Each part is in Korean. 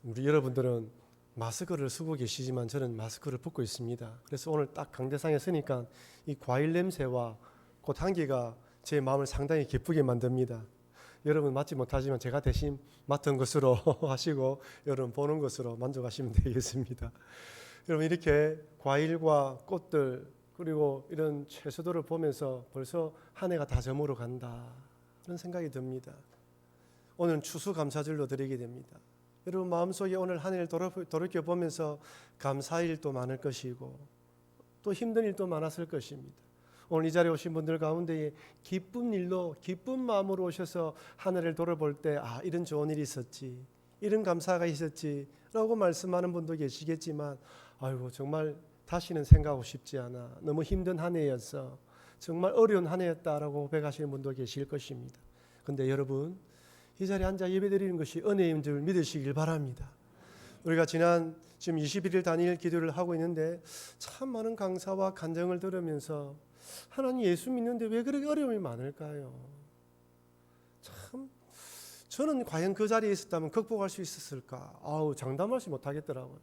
우리 여러분들은 마스크를 쓰고 계시지만 저는 마스크를 벗고 있습니다. 그래서 오늘 딱 강대상에 서니까 이 과일 냄새와 그 향기가 제 마음을 상당히 기쁘게 만듭니다. 여러분 맡지 못하지만 제가 대신 맡은 것으로 하시고 여러분 보는 것으로 만족하시면 되겠습니다. 여러분 이렇게 과일과 꽃들 그리고 이런 채소들을 보면서 벌써 한 해가 다 저물어 간다 그런 생각이 듭니다. 오늘 추수감사절로 드리게 됩니다. 여러분 마음속에 오늘 한 해를 돌이켜보면서 감사할 일도 많을 것이고 또 힘든 일도 많았을 것입니다. 오늘 이 자리에 오신 분들 가운데 기쁜 일로 기쁜 마음으로 오셔서 한 해를 돌아볼 때 이런 좋은 일이 있었지, 이런 감사가 있었지 라고 말씀하는 분도 계시겠지만 아이고 정말 다시는 생각하고 싶지 않아, 너무 힘든 한 해였어, 정말 어려운 한 해였다라고 고백하시는 분도 계실 것입니다. 근데 여러분 이 자리에 앉아 예배드리는 것이 은혜인 줄 믿으시길 바랍니다. 우리가 지금 21일 단일 기도를 하고 있는데 참 많은 강사와 간증을 들으면서 하나님 예수 믿는데 왜 그렇게 어려움이 많을까요? 참 저는 과연 그 자리에 있었다면 극복할 수 있었을까? 장담하지 못하겠더라고요.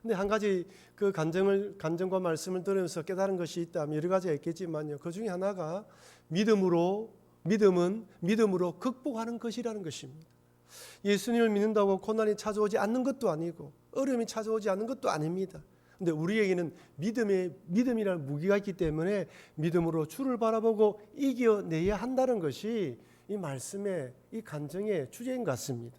근데 한 가지 그 간증과 말씀을 들으면서 깨달은 것이 있다면 여러 가지가 있겠지만요. 그 중에 하나가 믿음은 믿음으로 극복하는 것이라는 것입니다. 예수님을 믿는다고 고난이 찾아오지 않는 것도 아니고 어려움이 찾아오지 않는 것도 아닙니다. 근데 우리에게는 믿음이라는 무기가 있기 때문에 믿음으로 주를 바라보고 이겨내야 한다는 것이 이 말씀의 이 간증의 주제인 것 같습니다.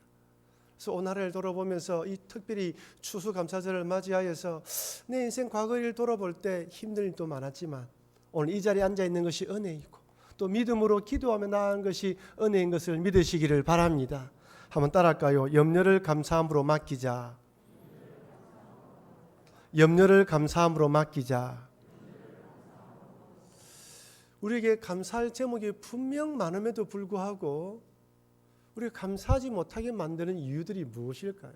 그래서 오늘을 돌아보면서 이 특별히 추수감사절을 맞이하여서 내 인생 과거를 돌아볼 때 힘든 일도 많았지만 오늘 이 자리에 앉아 있는 것이 은혜이고 또 믿음으로 기도하며 나아가는 것이 은혜인 것을 믿으시기를 바랍니다. 한번 따라할까요? 염려를 감사함으로 맡기자. 염려를 감사함으로 맡기자. 우리에게 감사할 제목이 분명 많음에도 불구하고 우리가 감사하지 못하게 만드는 이유들이 무엇일까요?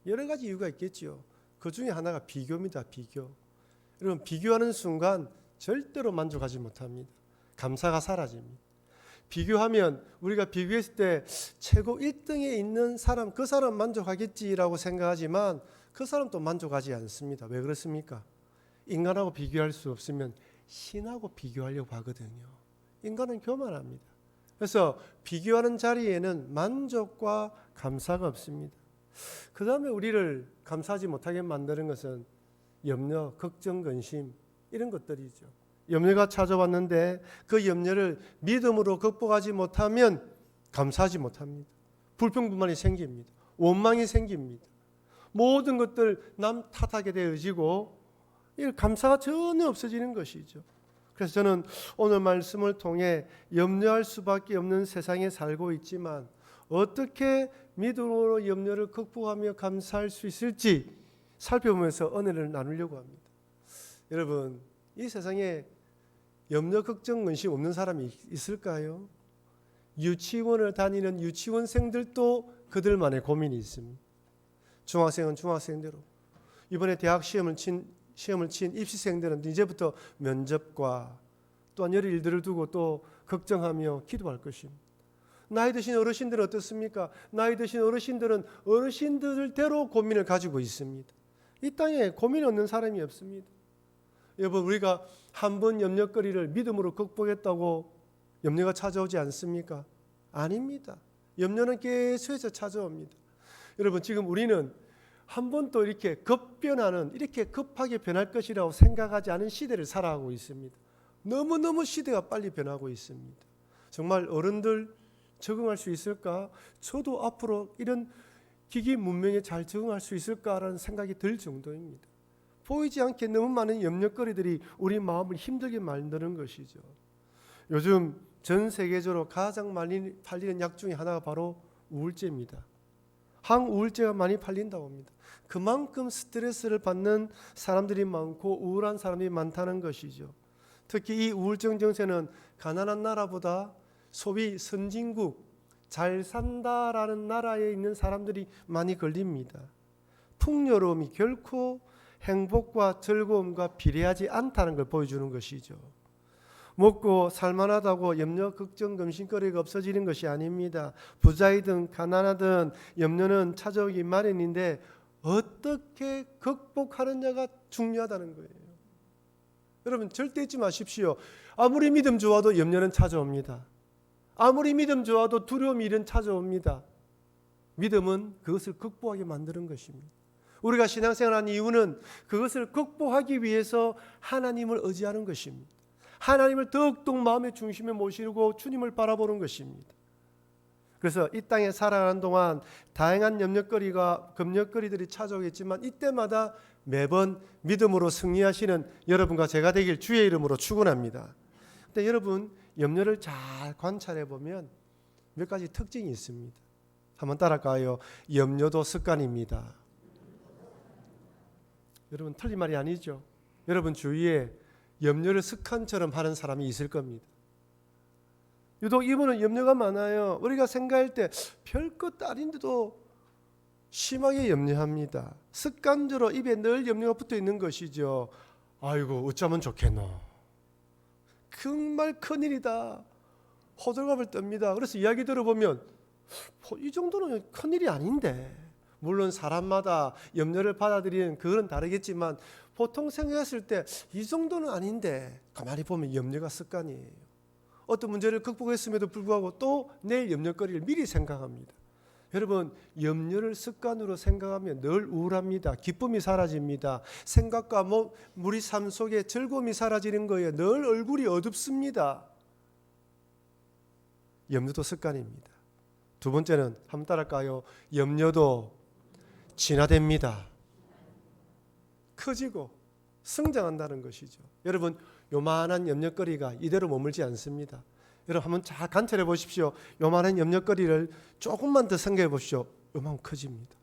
여러 가지 이유가 있겠죠. 그 중에 하나가 비교입니다. 비교. 여러분 비교하는 순간 절대로 만족하지 못합니다. 감사가 사라집니다. 비교하면 우리가 비교했을 때 최고 1등에 있는 사람, 그 사람 만족하겠지라고 생각하지만 그 사람도 만족하지 않습니다. 왜 그렇습니까? 인간하고 비교할 수 없으면 신하고 비교하려고 하거든요. 인간은 교만합니다. 그래서 비교하는 자리에는 만족과 감사가 없습니다. 그 다음에 우리를 감사하지 못하게 만드는 것은 염려, 걱정, 근심 이런 것들이죠. 염려가 찾아왔는데 그 염려를 믿음으로 극복하지 못하면 감사하지 못합니다. 불평불만이 생깁니다. 원망이 생깁니다. 모든 것들 남 탓하게 되어지고 감사가 전혀 없어지는 것이죠. 그래서 저는 오늘 말씀을 통해 염려할 수밖에 없는 세상에 살고 있지만 어떻게 믿음으로 염려를 극복하며 감사할 수 있을지 살펴보면서 은혜를 나누려고 합니다. 여러분 이 세상에 염려, 걱정, 근심 없는 사람이 있을까요? 유치원을 다니는 유치원생들도 그들만의 고민이 있습니다. 중학생은 중학생대로, 이번에 대학 시험을 친 입시생들은 이제부터 면접과 또한 여러 일들을 두고 또 걱정하며 기도할 것입니다. 나이 드신 어르신들은 어떻습니까? 나이 드신 어르신들은 어르신들대로 고민을 가지고 있습니다. 이 땅에 고민 없는 사람이 없습니다. 여러분 우리가 한 번 염려거리를 믿음으로 극복했다고 염려가 찾아오지 않습니까? 아닙니다. 염려는 계속해서 찾아옵니다. 여러분 지금 우리는 한 번도 이렇게 이렇게 급하게 변할 것이라고 생각하지 않은 시대를 살아가고 있습니다. 너무너무 시대가 빨리 변하고 있습니다. 정말 어른들 적응할 수 있을까? 저도 앞으로 이런 기기 문명에 잘 적응할 수 있을까라는 생각이 들 정도입니다. 보이지 않게 너무 많은 염려거리들이 우리 마음을 힘들게 만드는 것이죠. 요즘 전 세계적으로 가장 많이 팔리는 약 중에 하나가 바로 우울제입니다. 항우울제가 많이 팔린다고 합니다. 그만큼 스트레스를 받는 사람들이 많고 우울한 사람이 많다는 것이죠. 특히 이 우울증 증세는 가난한 나라보다 소위 선진국, 잘 산다라는 나라에 있는 사람들이 많이 걸립니다. 풍요로움이 결코 행복과 즐거움과 비례하지 않다는 걸 보여주는 것이죠. 먹고 살만하다고 염려, 걱정, 근심거리가 없어지는 것이 아닙니다. 부자이든 가난하든 염려는 찾아오기 마련인데 어떻게 극복하느냐가 중요하다는 거예요. 여러분 절대 잊지 마십시오. 아무리 믿음 좋아도 염려는 찾아옵니다. 아무리 믿음 좋아도 두려움, 일은 찾아옵니다. 믿음은 그것을 극복하게 만드는 것입니다. 우리가 신앙생활하는 이유는 그것을 극복하기 위해서 하나님을 의지하는 것입니다. 하나님을 더욱더 마음의 중심에 모시고 주님을 바라보는 것입니다. 그래서 이 땅에 살아가는 동안 다양한 염려거리가 금욕거리들이 찾아오겠지만 이때마다 매번 믿음으로 승리하시는 여러분과 제가 되길 주의 이름으로 축원합니다. 근데 여러분 염려를 잘 관찰해 보면 몇 가지 특징이 있습니다. 한번 따라가요. 염려도 습관입니다. 여러분 틀린 말이 아니죠. 여러분 주위에 염려를 습관처럼 하는 사람이 있을 겁니다. 유독 이분은 염려가 많아요. 우리가 생각할 때 별것 아닌데도 심하게 염려합니다. 습관적으로 입에 늘 염려가 붙어 있는 것이죠. 아이고 어쩌면 좋겠노. 정말 큰일이다. 호들갑을 떱니다. 그래서 이야기 들어보면 이 정도는 큰일이 아닌데, 물론 사람마다 염려를 받아들이는 그건 다르겠지만 보통 생각했을 때 이 정도는 아닌데 가만히 보면 염려가 습관이에요. 어떤 문제를 극복했음에도 불구하고 또 내일 염려거리를 미리 생각합니다. 여러분 염려를 습관으로 생각하면 늘 우울합니다. 기쁨이 사라집니다. 생각과 우리 삶 속에 즐거움이 사라지는 거예요. 늘 얼굴이 어둡습니다. 염려도 습관입니다. 두 번째는 한번 따라할까요? 염려도 진화됩니다. 커지고 성장한다는 것이죠. 여러분 요만한 염려거리가 이대로 머물지 않습니다. 여러분 한번 잘 관찰해 보십시오. 요만한 염려거리를 조금만 더 생각해 보십시오. 요만 커집니다.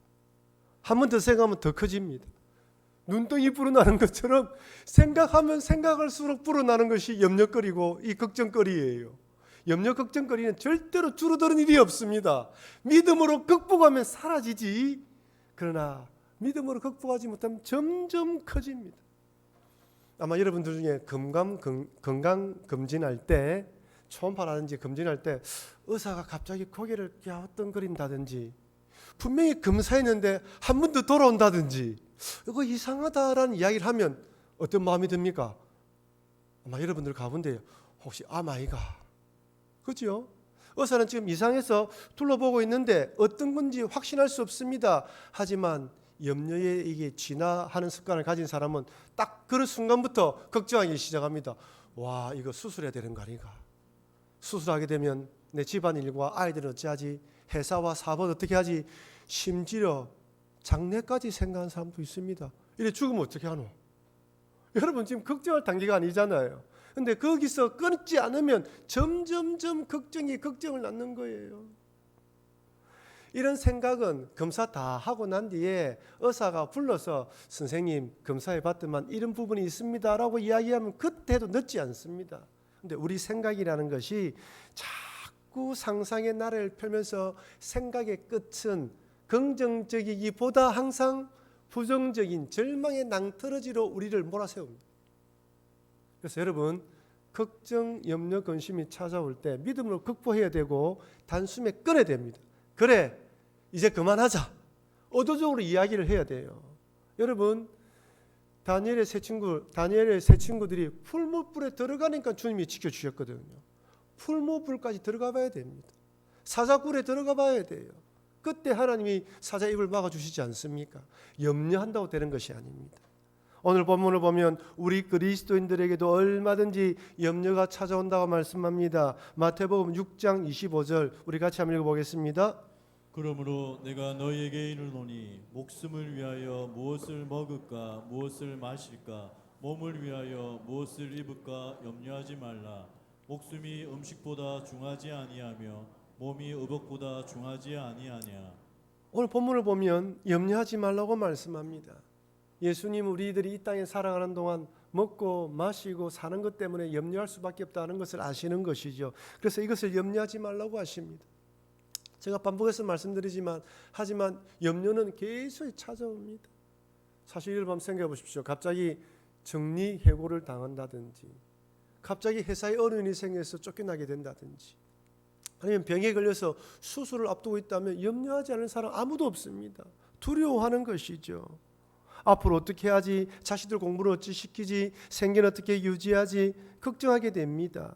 한 번 더 생각하면 더 커집니다. 눈덩이 불어나는 것처럼 생각하면 생각할수록 불어나는 것이 염려거리고 이 걱정거리예요. 염려 걱정거리는 절대로 줄어드는 일이 없습니다. 믿음으로 극복하면 사라지지. 그러나 믿음으로 극복하지 못하면 점점 커집니다. 아마 여러분들 중에 건강검진할 때 초음파라든지 검진할 때 의사가 갑자기 고개를 갸우뚱거린다든지 분명히 검사했는데 한 번 더 돌아온다든지 이거 이상하다라는 이야기를 하면 어떤 마음이 듭니까? 아마 여러분들 가본데요. 혹시 아마이가 그렇죠? 의사는 지금 이상해서 둘러보고 있는데 어떤 건지 확신할 수 없습니다. 하지만 염려에 이게 진화하는 습관을 가진 사람은 딱 그 순간부터 걱정하기 시작합니다. 와 이거 수술해야 되는 거 아닌가? 수술하게 되면 내 집안일과 아이들은 어찌하지? 회사와 사업은 어떻게 하지? 심지어 장래까지 생각하는 사람도 있습니다. 이래 죽으면 어떻게 하노? 여러분 지금 걱정할 단계가 아니잖아요. 근데 거기서 끊지 않으면 점점점 걱정을 낳는 거예요. 이런 생각은 검사 다 하고 난 뒤에 의사가 불러서 선생님 검사해 봤더만 이런 부분이 있습니다라고 이야기하면 그때도 늦지 않습니다. 근데 우리 생각이라는 것이 자꾸 상상의 나래를 펴면서 생각의 끝은 긍정적이기보다 항상 부정적인 절망의 낭떠러지로 우리를 몰아세웁니다. 그래서 여러분 걱정, 염려, 근심이 찾아올 때 믿음으로 극복해야 되고 단숨에 끊어야 됩니다. 그래 이제 그만하자. 의도적으로 이야기를 해야 돼요. 여러분 다니엘의 세 친구들이 풀무불에 들어가니까 주님이 지켜주셨거든요. 풀무불까지 들어가 봐야 됩니다. 사자굴에 들어가 봐야 돼요. 그때 하나님이 사자 입을 막아주시지 않습니까? 염려한다고 되는 것이 아닙니다. 오늘 본문을 보면 우리 그리스도인들에게도 얼마든지 염려가 찾아온다고 말씀합니다. 마태복음 6장 25절 우리 같이 한번 읽어보겠습니다. 그러므로 내가 너희에게 이르노니 목숨을 위하여 무엇을 먹을까 무엇을 마실까 몸을 위하여 무엇을 입을까 염려하지 말라. 목숨이 음식보다 중하지 아니하며 몸이 의복보다 중하지 아니하냐. 오늘 본문을 보면 염려하지 말라고 말씀합니다. 예수님 우리들이 이 땅에 살아가는 동안 먹고 마시고 사는 것 때문에 염려할 수밖에 없다는 것을 아시는 것이죠. 그래서 이것을 염려하지 말라고 하십니다. 제가 반복해서 말씀드리지만 하지만 염려는 계속 찾아옵니다. 사실 이를 한번 생각해 보십시오. 갑자기 정리해고를 당한다든지 갑자기 회사에 어려운 일이 생겨서 쫓겨나게 된다든지, 아니면 병에 걸려서 수술을 앞두고 있다면 염려하지 않는 사람 아무도 없습니다. 두려워하는 것이죠. 앞으로 어떻게 하지? 자식들 공부를 어찌 시키지? 생계는 어떻게 유지하지? 걱정하게 됩니다.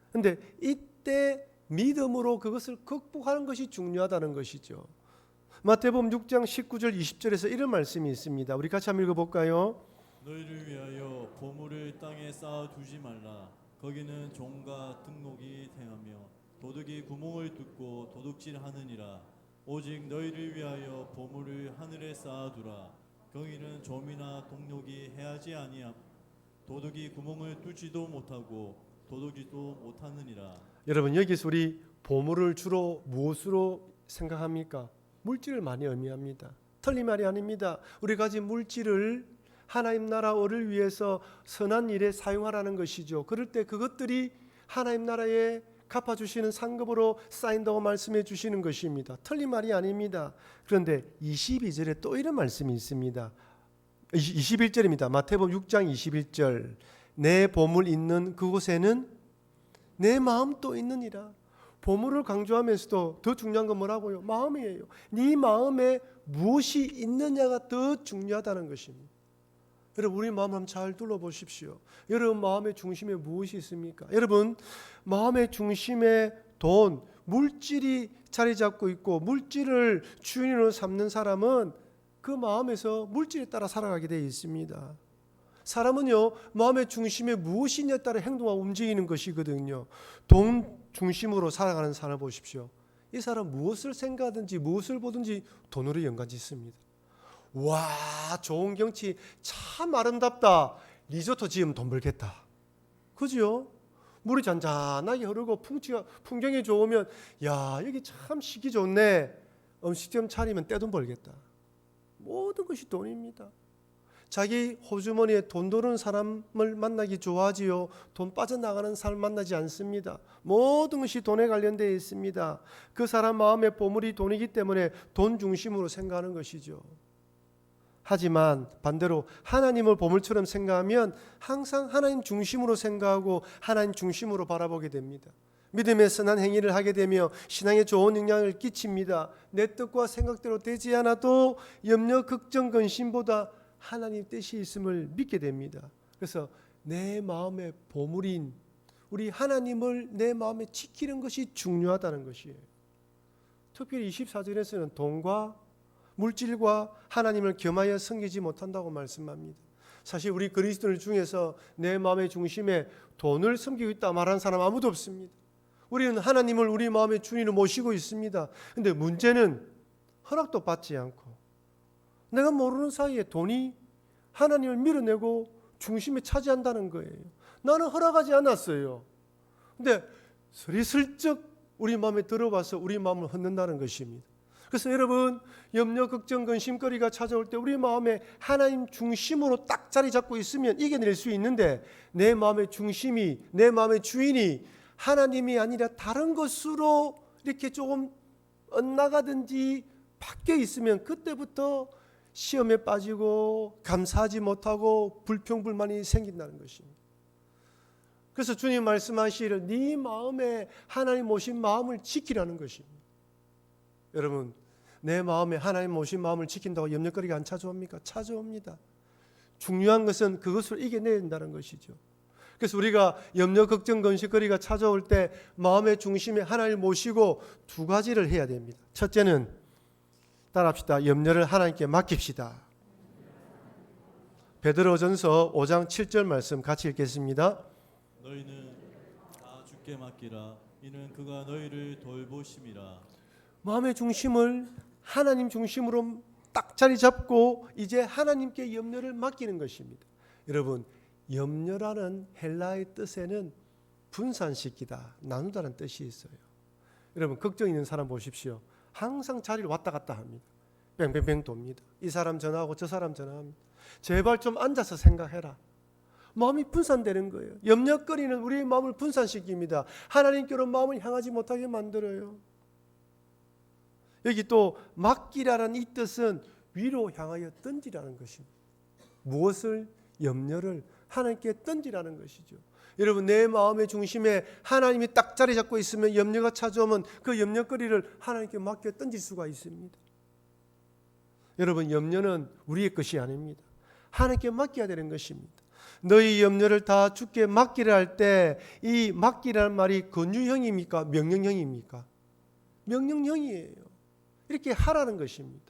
그런데 이때 믿음으로 그것을 극복하는 것이 중요하다는 것이죠. 마태복음 6장 19절 20절에서 이런 말씀이 있습니다. 우리 같이 한번 읽어볼까요? 너희를 위하여 보물을 땅에 쌓아두지 말라. 거기는 종과 등록이 행하며 도둑이 구멍을 뚫고 도둑질하느니라. 오직 너희를 위하여 보물을 하늘에 쌓아두라. 거기는 좀이나 동력이 해하지 아니함. 도둑이 구멍을 뚫지도 못하고 도둑질도 못하느니라. 여러분, 여기서 우리 보물을 주로 무엇으로 생각합니까? 물질을 많이 의미합니다. 틀린 말이 아닙니다. 우리 가진 물질을 하나님 나라를 위해서 선한 일에 사용하라는 것이죠. 그럴 때 그것들이 하나님 나라에 갚아주시는 상급으로 쌓인다고 말씀해 주시는 것입니다. 틀린 말이 아닙니다. 그런데 22절에 또 이런 말씀이 있습니다. 21절입니다. 마태복음 6장 21절. 내 보물 있는 그곳에는 내 마음도 있느니라. 보물을 강조하면서도 더 중요한 건 뭐라고요? 마음이에요. 네 마음에 무엇이 있느냐가 더 중요하다는 것입니다. 여러분, 우리 마음 한번 잘 둘러보십시오. 여러분 마음의 중심에 무엇이 있습니까? 여러분 마음의 중심에 돈, 물질이 자리 잡고 있고 물질을 주인으로 삼는 사람은 그 마음에서 물질에 따라 살아가게 되어 있습니다. 사람은요, 마음의 중심에 무엇이 있냐에 따라 행동하고 움직이는 것이거든요. 돈 중심으로 살아가는 사람을 보십시오. 이 사람 무엇을 생각하든지 무엇을 보든지 돈으로 연관짓습니다. 와, 좋은 경치 참 아름답다. 리조트 지으면 돈 벌겠다. 그죠? 물이 잔잔하게 흐르고 풍경이 좋으면 야, 여기 참 시기 좋네. 음식점 차리면 떼돈 벌겠다. 모든 것이 돈입니다. 자기 호주머니에 돈 들어오는 사람을 만나기 좋아하지요. 돈 빠져나가는 사람 만나지 않습니다. 모든 것이 돈에 관련되어 있습니다. 그 사람 마음의 보물이 돈이기 때문에 돈 중심으로 생각하는 것이죠. 하지만 반대로 하나님을 보물처럼 생각하면 항상 하나님 중심으로 생각하고 하나님 중심으로 바라보게 됩니다. 믿음의 선한 행위를 하게 되며 신앙에 좋은 영향을 끼칩니다. 내 뜻과 생각대로 되지 않아도 염려, 걱정, 근심보다 하나님 뜻이 있음을 믿게 됩니다. 그래서 내 마음의 보물인 우리 하나님을 내 마음에 지키는 것이 중요하다는 것이에요. 특별히 24절에서는 돈과 물질과 하나님을 겸하여 섬기지 못한다고 말씀합니다. 사실 우리 그리스도인들 중에서 내 마음의 중심에 돈을 섬기고 있다 말하는 사람 아무도 없습니다. 우리는 하나님을 우리 마음의 주인으로 모시고 있습니다. 그런데 문제는 허락도 받지 않고 내가 모르는 사이에 돈이 하나님을 밀어내고 중심에 차지한다는 거예요. 나는 허락하지 않았어요. 근데 스리슬쩍 우리 마음에 들어와서 우리 마음을 헛는다는 것입니다. 그래서 여러분 염려, 걱정, 근심거리가 찾아올 때 우리 마음에 하나님 중심으로 딱 자리 잡고 있으면 이겨낼 수 있는데 내 마음의 중심이 내 마음의 주인이 하나님이 아니라 다른 것으로 이렇게 조금 엇나가든지 바뀌어 있으면 그때부터 시험에 빠지고 감사하지 못하고 불평불만이 생긴다는 것입니다. 그래서 주님 말씀하시기를 네 마음에 하나님 모신 마음을 지키라는 것입니다. 여러분 내 마음에 하나님 모신 마음을 지킨다고 염려거리가 안 찾아옵니까? 찾아옵니다. 중요한 것은 그것을 이겨내야 된다는 것이죠. 그래서 우리가 염려, 걱정, 근심거리가 찾아올 때 마음의 중심에 하나님을 모시고 두 가지를 해야 됩니다. 첫째는 따라합시다. 염려를 하나님께 맡깁시다. 베드로전서 5장 7절 말씀 같이 읽겠습니다. 너희는 다 주께 맡기라. 이는 그가 너희를 돌보심이라. 마음의 중심을 하나님 중심으로 딱 자리 잡고 이제 하나님께 염려를 맡기는 것입니다. 여러분 염려라는 헬라의 뜻에는 분산시키다, 나누다는 뜻이 있어요. 여러분 걱정 있는 사람 보십시오. 항상 자리를 왔다 갔다 합니다. 뺑뺑뺑 돕니다. 이 사람 전화하고 저 사람 전화합니다. 제발 좀 앉아서 생각해라. 마음이 분산되는 거예요. 염려거리는 우리의 마음을 분산시킵니다. 하나님께로 마음을 향하지 못하게 만들어요. 여기 또 맡기라는 이 뜻은 위로 향하여 던지라는 것입니다. 무엇을? 염려를 하나님께 던지라는 것이죠. 여러분, 내 마음의 중심에 하나님이 딱 자리 잡고 있으면 염려가 찾아오면 그 염려거리를 하나님께 맡겨 던질 수가 있습니다. 여러분, 염려는 우리의 것이 아닙니다. 하나님께 맡겨야 되는 것입니다. 너희 염려를 다 주께 맡기라 할 때 이 맡기라는 말이 권유형입니까? 명령형입니까? 명령형이에요. 이렇게 하라는 것입니다.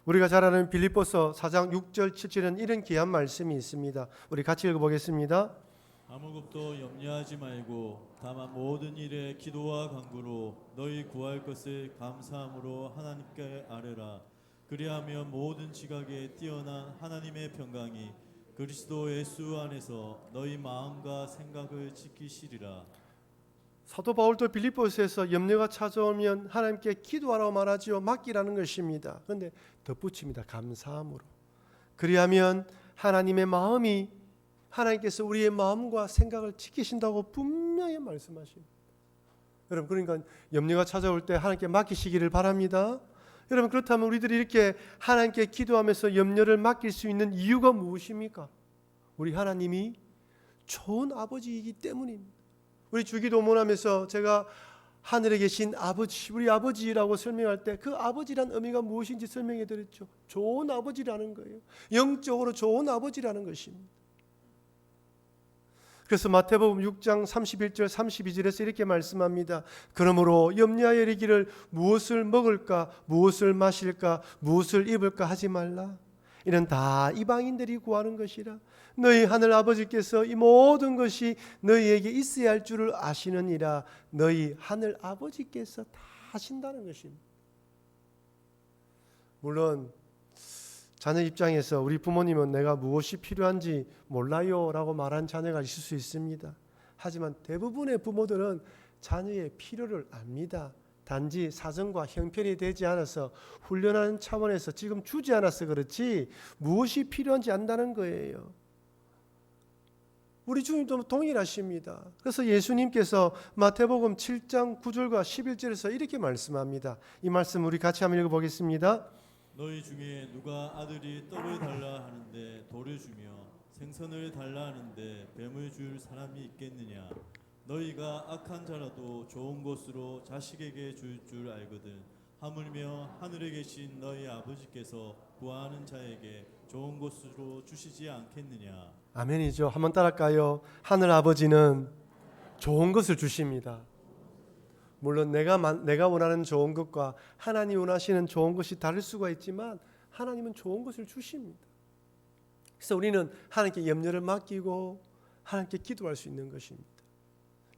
우리가 잘 아는 빌립보서 4장 6절 7절은 이런 귀한 말씀이 있습니다. 우리 같이 읽어보겠습니다. 아무것도 염려하지 말고 다만 모든 일에 기도와 간구로 너희 구할 것을 감사함으로 하나님께 아뢰라. 그리하면 모든 지각에 뛰어난 하나님의 평강이 그리스도 예수 안에서 너희 마음과 생각을 지키시리라. 사도 바울도 빌립보서에서 염려가 찾아오면 하나님께 기도하라고 말하지요. 맡기라는 것입니다. 그런데 덧붙입니다. 감사함으로. 그리하면 하나님의 마음이 하나님께서 우리의 마음과 생각을 지키신다고 분명히 말씀하십니다. 여러분, 그러니까 염려가 찾아올 때 하나님께 맡기시기를 바랍니다. 여러분, 그렇다면 우리들이 이렇게 하나님께 기도하면서 염려를 맡길 수 있는 이유가 무엇입니까? 우리 하나님이 좋은 아버지이기 때문입니다. 우리 주기도문하면서 제가 하늘에 계신 아버지, 우리 아버지라고 설명할 때 그 아버지란 의미가 무엇인지 설명해 드렸죠. 좋은 아버지라는 거예요. 영적으로 좋은 아버지라는 것입니다. 그래서 마태복음 6장 31절 32절에서 이렇게 말씀합니다. 그러므로 염려하여 이르기를 무엇을 먹을까, 무엇을 마실까, 무엇을 입을까 하지 말라. 이는 다 이방인들이 구하는 것이라. 너희 하늘 아버지께서 이 모든 것이 너희에게 있어야 할 줄을 아시느니라. 너희 하늘 아버지께서 다 하신다는 것입니다. 물론 자녀 입장에서 우리 부모님은 내가 무엇이 필요한지 몰라요 라고 말한 자녀가 있을 수 있습니다. 하지만 대부분의 부모들은 자녀의 필요를 압니다. 단지 사정과 형편이 되지 않아서 훈련하는 차원에서 지금 주지 않아서 그렇지 무엇이 필요한지 안다는 거예요. 우리 주님도 동일하십니다. 그래서 예수님께서 마태복음 7장 9절과 11절에서 이렇게 말씀합니다. 이 말씀 우리 같이 한번 읽어보겠습니다. 너희 중에 누가 아들이 떡을 달라 하는데 돌을 주며 생선을 달라 하는데 뱀을 줄 사람이 있겠느냐. 너희가 악한 자라도 좋은 것으로 자식에게 줄 줄 알거든. 하물며 하늘에 계신 너희 아버지께서 구하는 자에게 좋은 것으로 주시지 않겠느냐. 아멘이죠. 한번 따라할까요? 하늘 아버지는 좋은 것을 주십니다. 물론 내가 원하는 좋은 것과 하나님 원하시는 좋은 것이 다를 수가 있지만 하나님은 좋은 것을 주십니다. 그래서 우리는 하나님께 염려를 맡기고 하나님께 기도할 수 있는 것입니다.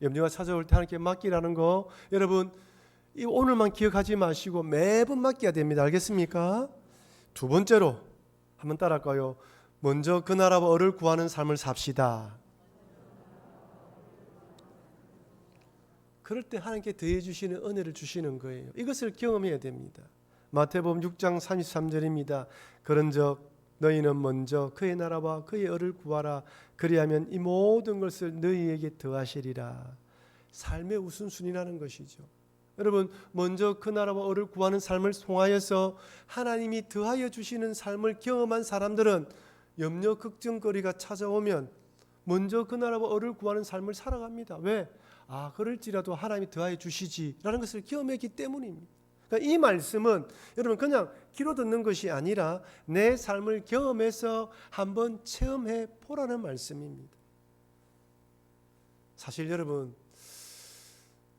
염려가 찾아올 때 하나님께 맡기라는 거 여러분 오늘만 기억하지 마시고 매번 맡겨야 됩니다. 알겠습니까? 두 번째로 한번 따라할까요? 먼저 그 나라와 을을 구하는 삶을 삽시다. 그럴 때 하나님께 더해 주시는 은혜를 주시는 거예요. 이것을 경험해야 됩니다. 마태복음 6장 33절입니다. 그런즉 너희는 먼저 그의 나라와 그의 을을 구하라. 그리하면 이 모든 것을 너희에게 더하시리라. 삶의 우선순위라는 것이죠. 여러분, 먼저 그 나라와 을을 구하는 삶을 통하여서 하나님이 더하여 주시는 삶을 경험한 사람들은 염려 걱정거리가 찾아오면 먼저 그 나라와 을을 구하는 삶을 살아갑니다. 왜? 그럴지라도 하나님이 더하여 주시지라는 것을 경험했기 때문입니다. 그러니까 이 말씀은 여러분 그냥 귀로 듣는 것이 아니라 내 삶을 경험해서 한번 체험해 보라는 말씀입니다. 사실 여러분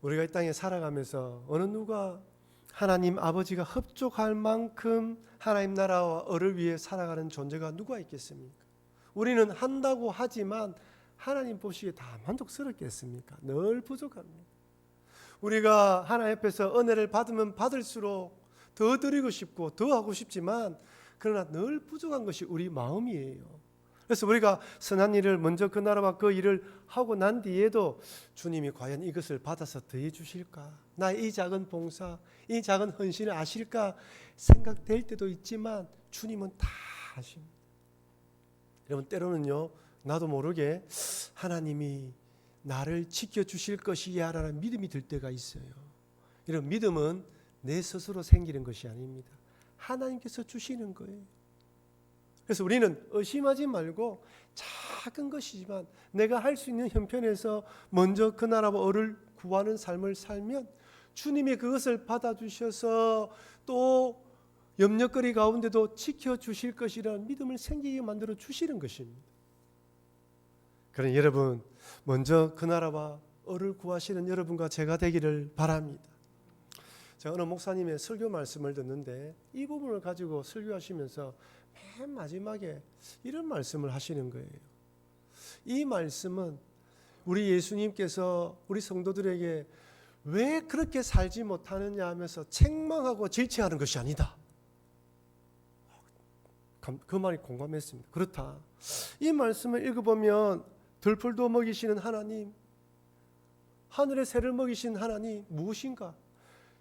우리가 이 땅에 살아가면서 어느 누가 하나님 아버지가 흡족할 만큼 하나님 나라와 을을 위해 살아가는 존재가 누가 있겠습니까? 우리는 한다고 하지만 하나님 보시기에 다 만족스럽겠습니까? 늘 부족합니다. 우리가 하나님 앞에서 은혜를 받으면 받을수록 더 드리고 싶고 더 하고 싶지만 그러나 늘 부족한 것이 우리 마음이에요. 그래서 우리가 선한 일을 먼저 그 나라와 그 일을 하고 난 뒤에도 주님이 과연 이것을 받아서 더해 주실까? 나의 이 작은 봉사, 이 작은 헌신을 아실까? 생각될 때도 있지만 주님은 다 아십니다. 여러분 때로는요 나도 모르게 하나님이 나를 지켜주실 것이야 라는 믿음이 들 때가 있어요. 이런 믿음은 내 스스로 생기는 것이 아닙니다. 하나님께서 주시는 거예요. 그래서 우리는 의심하지 말고 작은 것이지만 내가 할 수 있는 형편에서 먼저 그 나라와 을을 구하는 삶을 살면 주님이 그것을 받아주셔서 또 염려거리 가운데도 지켜주실 것이라는 믿음을 생기게 만들어 주시는 것입니다. 그러니 여러분, 먼저 그 나라와 을을 구하시는 여러분과 제가 되기를 바랍니다. 제가 어느 목사님의 설교 말씀을 듣는데 이 부분을 가지고 설교하시면서 맨 마지막에 이런 말씀을 하시는 거예요. 이 말씀은 우리 예수님께서 우리 성도들에게 왜 그렇게 살지 못하느냐 하면서 책망하고 질책하는 것이 아니다. 그 말이 공감했습니다. 그렇다. 이 말씀을 읽어보면 들풀도 먹이시는 하나님, 하늘의 새를 먹이신 하나님 무엇인가?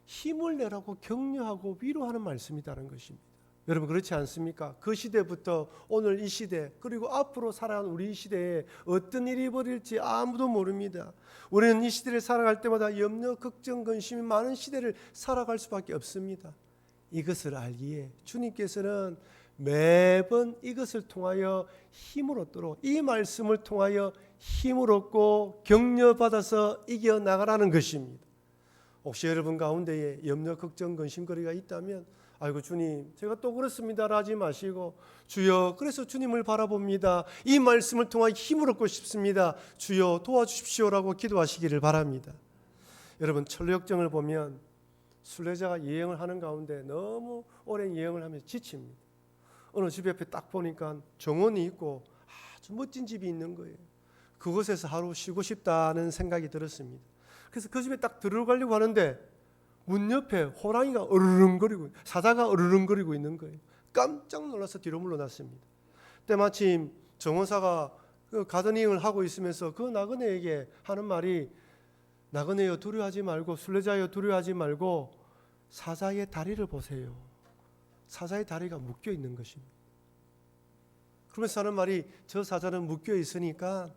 힘을 내라고 격려하고 위로하는 말씀이라는 것입니다. 여러분 그렇지 않습니까? 그 시대부터 오늘 이 시대 그리고 앞으로 살아가는 우리 이 시대에 어떤 일이 벌일지 아무도 모릅니다. 우리는 이 시대를 살아갈 때마다 염려, 걱정, 근심이 많은 시대를 살아갈 수밖에 없습니다. 이것을 알기에 주님께서는 매번 이것을 통하여 힘을 얻도록 이 말씀을 통하여 힘을 얻고 격려받아서 이겨나가라는 것입니다. 혹시 여러분 가운데에 염려, 걱정, 근심거리가 있다면 아이고 주님 제가 또 그렇습니다 하지 마시고 주여 그래서 주님을 바라봅니다. 이 말씀을 통하여 힘을 얻고 싶습니다. 주여 도와주십시오라고 기도하시기를 바랍니다. 여러분 철로역정을 보면 순례자가 여행을 하는 가운데 너무 오랜 여행을 하면서 지칩니다. 어느 집 옆에 딱 보니까 정원이 있고 아주 멋진 집이 있는 거예요. 그곳에서 하루 쉬고 싶다는 생각이 들었습니다. 그래서 그 집에 딱 들어가려고 하는데 문 옆에 호랑이가 으르렁거리고 사자가 으르렁거리고 있는 거예요. 깜짝 놀라서 뒤로 물러났습니다. 때마침 정원사가 그 가드닝을 하고 있으면서 그 나그네에게 하는 말이 나그네여 두려워하지 말고 순례자여 두려워하지 말고 사자의 다리를 보세요. 사자의 다리가 묶여 있는 것입니다. 그러면서 하는 말이 저 사자는 묶여 있으니까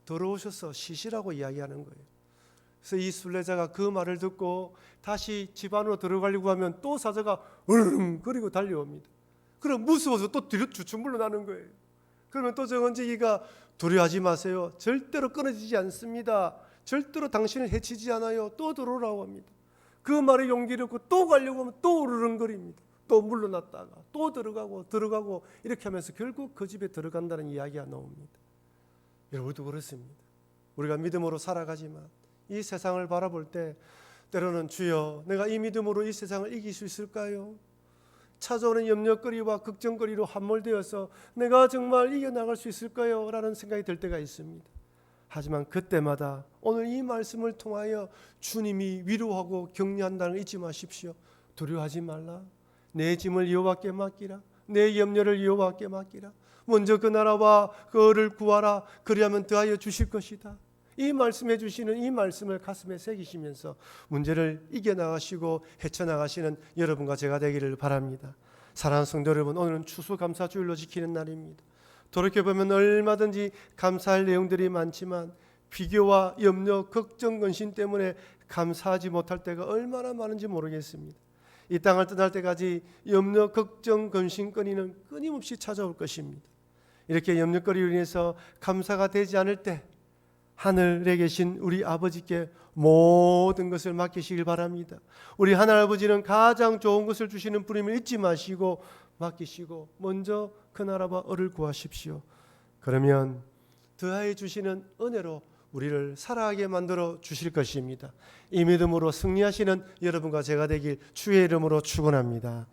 들어오셔서 쉬시라고 이야기하는 거예요. 그래서 이 순례자가 그 말을 듣고 다시 집 안으로 들어가려고 하면 또 사자가 으르렁거리고 달려옵니다. 그럼 무서워서 또 뒤로 주춤 물러나는 거예요. 그러면 또 정원지기가 두려워하지 마세요. 절대로 끊어지지 않습니다. 절대로 당신을 해치지 않아요. 또 들어오라고 합니다. 그 말에 용기를 얻고 또 가려고 하면 또 으르렁거립니다. 또 물러났다가 또 들어가고 이렇게 하면서 결국 그 집에 들어간다는 이야기가 나옵니다. 여러분도 그렇습니다. 우리가 믿음으로 살아가지만 이 세상을 바라볼 때 때로는 주여 내가 이 믿음으로 이 세상을 이길 수 있을까요? 찾아오는 염려거리와 걱정거리로 함몰되어서 내가 정말 이겨나갈 수 있을까요? 라는 생각이 들 때가 있습니다. 하지만 그때마다 오늘 이 말씀을 통하여 주님이 위로하고 격려한다는 걸 잊지 마십시오. 두려워하지 말라. 내 짐을 여호와께 맡기라. 내 염려를 여호와께 맡기라. 먼저 그 나라와 그 을을 구하라. 그리하면 더하여 주실 것이다. 이 말씀해 주시는 이 말씀을 가슴에 새기시면서 문제를 이겨나가시고 헤쳐나가시는 여러분과 제가 되기를 바랍니다. 사랑하는 성도 여러분, 오늘은 추수감사주일로 지키는 날입니다. 돌이켜보면 얼마든지 감사할 내용들이 많지만 비교와 염려, 걱정, 근심 때문에 감사하지 못할 때가 얼마나 많은지 모르겠습니다. 이 땅을 떠날 때까지 염려, 걱정, 근심거리는 끊임없이 찾아올 것입니다. 이렇게 염려거리로 인해서 감사가 되지 않을 때 하늘에 계신 우리 아버지께 모든 것을 맡기시길 바랍니다. 우리 하늘아버지는 가장 좋은 것을 주시는 분임을 잊지 마시고 맡기시고 먼저 그 나라와 을을 구하십시오. 그러면 더하여 주시는 은혜로 우리를 살아가게 만들어 주실 것입니다. 이 믿음으로 승리하시는 여러분과 제가 되길 주의 이름으로 축원합니다.